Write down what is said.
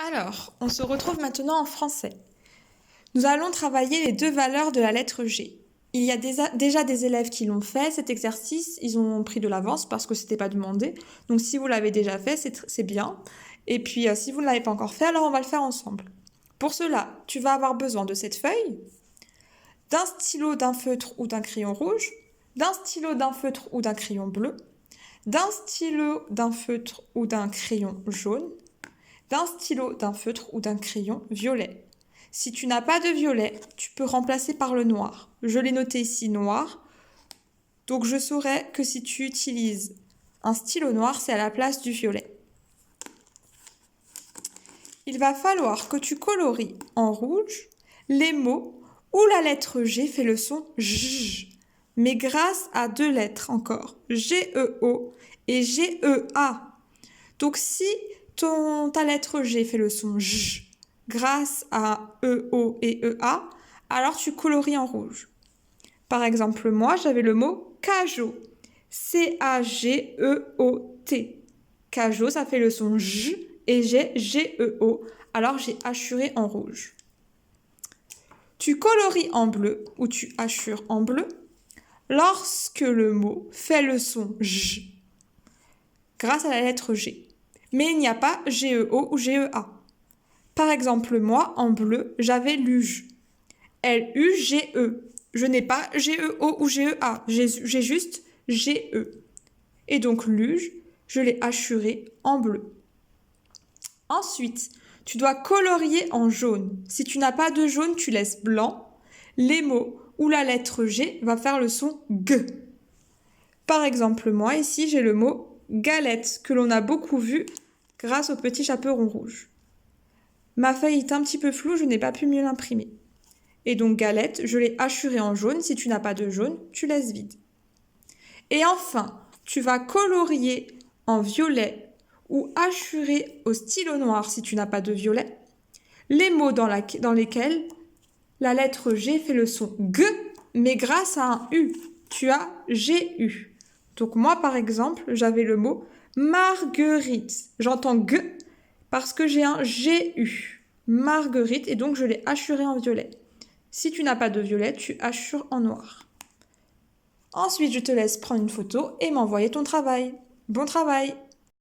Alors, on se retrouve maintenant en français. Nous allons travailler les deux valeurs de la lettre G. Il y a déjà des élèves qui l'ont fait, cet exercice, ils ont pris de l'avance parce que ce n'était pas demandé. Donc si vous l'avez déjà fait, c'est bien. Et puis si vous ne l'avez pas encore fait, alors on va le faire ensemble. Pour cela, tu vas avoir besoin de cette feuille, d'un stylo, d'un feutre ou d'un crayon rouge, d'un stylo, d'un feutre ou d'un crayon bleu, d'un stylo, d'un feutre ou d'un crayon jaune, d'un stylo, d'un feutre ou d'un crayon violet. Si tu n'as pas de violet, tu peux remplacer par le noir. Je l'ai noté ici noir, donc je saurai que si tu utilises un stylo noir, c'est à la place du violet. Il va falloir que tu colories en rouge les mots où la lettre G fait le son J, mais grâce à deux lettres encore, G-E-O et G-E-A. Donc si ta lettre G fait le son J grâce à E-O et E-A, alors tu colories en rouge. Par exemple, moi, j'avais le mot cajot. C-A-G-E-O-T. Cajot, ça fait le son J et j'ai G-E-O. Alors j'ai hachuré en rouge. Tu colories en bleu ou tu hachures en bleu lorsque le mot fait le son J grâce à la lettre G. Mais il n'y a pas G-E-O ou G-E-A. Par exemple, moi, en bleu, j'avais luge. L-U-G-E. Je n'ai pas G-E-O ou G-E-A. J'ai juste G-E. Et donc, luge, je l'ai hachuré en bleu. Ensuite, tu dois colorier en jaune. Si tu n'as pas de jaune, tu laisses blanc. Les mots où la lettre G va faire le son G. Par exemple, moi, ici, j'ai le mot galette, que l'on a beaucoup vu grâce au petit chaperon rouge. Ma feuille est un petit peu floue, je n'ai pas pu mieux l'imprimer. Et donc galette, je l'ai hachurée en jaune. Si tu n'as pas de jaune, tu laisses vide. Et enfin, tu vas colorier en violet ou hachurer au stylo noir si tu n'as pas de violet les mots dans lesquels la lettre G fait le son G, mais grâce à un U. Tu as G-U. Donc moi, par exemple, j'avais le mot marguerite. J'entends G parce que j'ai un G-U. Marguerite, et donc je l'ai hachuré en violet. Si tu n'as pas de violet, tu hachures en noir. Ensuite, je te laisse prendre une photo et m'envoyer ton travail. Bon travail!